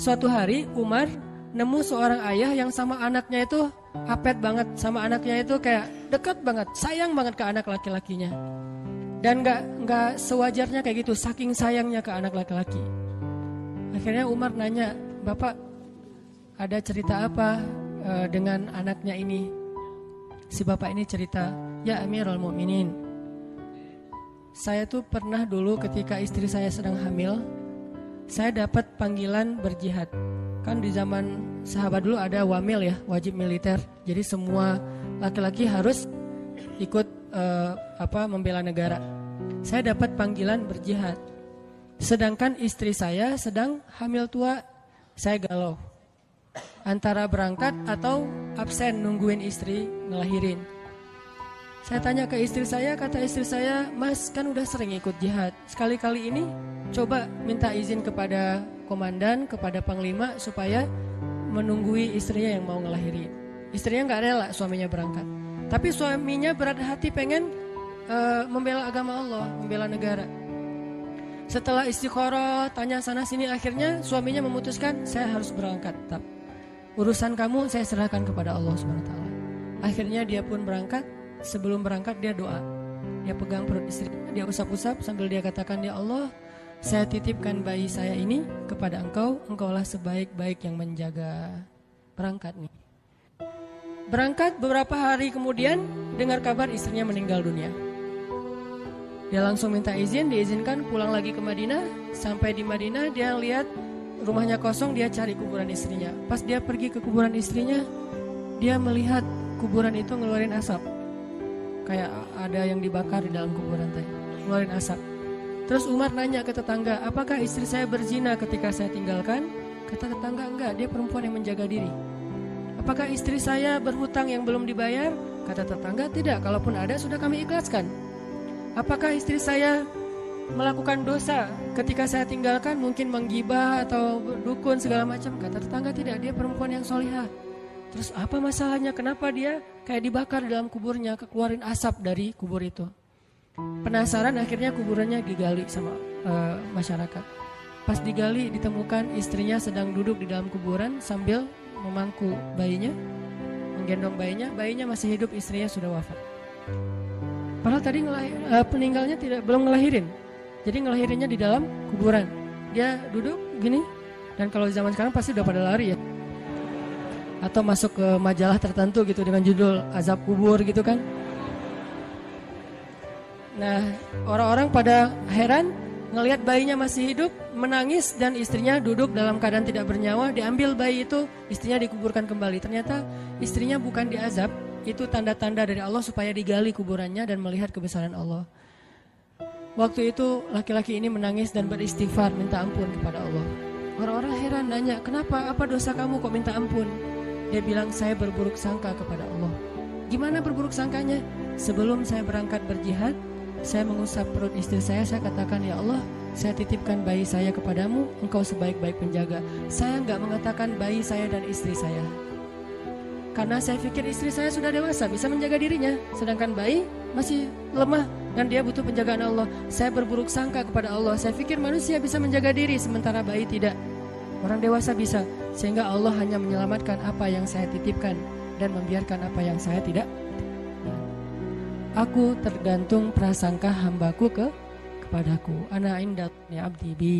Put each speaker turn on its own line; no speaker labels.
suatu hari Umar nemu seorang ayah yang sama anaknya itu apet banget, sama anaknya itu kayak dekat banget, sayang banget ke anak laki-lakinya. Dan nggak sewajarnya kayak gitu, saking sayangnya ke anak laki-laki. Akhirnya Umar nanya, "Bapak, ada cerita apa dengan anaknya ini?" Si bapak ini cerita, "Ya Amirul Mukminin, saya tuh pernah dulu ketika istri saya sedang hamil, saya dapat panggilan berjihad. Kan di zaman sahabat dulu ada wamil ya, wajib militer. Jadi semua laki-laki harus ikut membela negara. Saya dapat panggilan berjihad. Sedangkan istri saya sedang hamil tua, saya galau. Antara berangkat atau absen nungguin istri ngelahirin. Saya tanya ke istri saya, kata istri saya, "Mas kan udah sering ikut jihad. Sekali-kali ini coba minta izin kepada komandan, kepada panglima supaya menunggui istrinya yang mau ngelahirin." Istrinya gak rela suaminya berangkat. Tapi suaminya berat hati pengen membela agama Allah, membela negara. Setelah istikharah, tanya sana sini, akhirnya suaminya memutuskan, "Saya harus berangkat tetap. Urusan kamu saya serahkan kepada Allah SWT." Akhirnya dia pun berangkat. Sebelum berangkat dia doa. Dia pegang perut istrinya, dia usap-usap sambil dia katakan, "Ya Allah, saya titipkan bayi saya ini kepada Engkau. Engkaulah sebaik-baik yang menjaga." Berangkat nih. Berangkat beberapa hari kemudian dengar kabar istrinya meninggal dunia. Dia langsung minta izin, diizinkan pulang lagi ke Madinah. Sampai di Madinah dia lihat rumahnya kosong, dia cari kuburan istrinya. Pas dia pergi ke kuburan istrinya, dia melihat kuburan itu ngeluarin asap. Kayak ada yang dibakar di dalam kuburan tadi, ngeluarin asap. Terus Umar nanya ke tetangga, "Apakah istri saya berzina ketika saya tinggalkan?" Kata tetangga, "Enggak, dia perempuan yang menjaga diri." "Apakah istri saya berhutang yang belum dibayar?" Kata tetangga, "Tidak, kalaupun ada sudah kami ikhlaskan." "Apakah istri saya melakukan dosa ketika saya tinggalkan, mungkin menggibah atau dukun segala macam?" Kata tetangga, "Tidak, dia perempuan yang solihah." Terus apa masalahnya? Kenapa dia kayak dibakar di dalam kuburnya, keluarin asap dari kubur itu? Penasaran, akhirnya kuburannya digali sama masyarakat. Pas digali ditemukan istrinya sedang duduk di dalam kuburan sambil memangku bayinya, menggendong bayinya. Bayinya masih hidup, istrinya sudah wafat. Padahal tadi peninggalnya belum ngelahirin. Jadi ngelahirinnya di dalam kuburan. Dia duduk gini, dan kalau zaman sekarang pasti udah pada lari ya. Atau masuk ke majalah tertentu gitu dengan judul azab kubur gitu kan. Nah, orang-orang pada heran ngelihat bayinya masih hidup, menangis, dan istrinya duduk dalam keadaan tidak bernyawa. Diambil bayi itu, istrinya dikuburkan kembali. Ternyata istrinya bukan diazab, itu tanda-tanda dari Allah supaya digali kuburannya dan melihat kebesaran Allah. Waktu itu laki-laki ini menangis dan beristighfar minta ampun kepada Allah. Orang-orang heran nanya, "Kenapa? Apa dosa kamu kok minta ampun?" Dia bilang, "Saya berburuk sangka kepada Allah." "Gimana berburuk sangkanya?" "Sebelum saya berangkat berjihad, saya mengusap perut istri saya katakan, 'Ya Allah, saya titipkan bayi saya kepadamu, Engkau sebaik-baik penjaga.' Saya enggak mengatakan bayi saya dan istri saya, karena saya pikir istri saya sudah dewasa, bisa menjaga dirinya, sedangkan bayi masih lemah dan dia butuh penjagaan Allah. Saya berburuk sangka kepada Allah. Saya pikir manusia bisa menjaga diri, sementara bayi tidak. Orang dewasa bisa, sehingga Allah hanya menyelamatkan apa yang saya titipkan dan membiarkan apa yang saya tidak. Aku tergantung prasangka hambaku kepadaku. Ana inda abdi bi."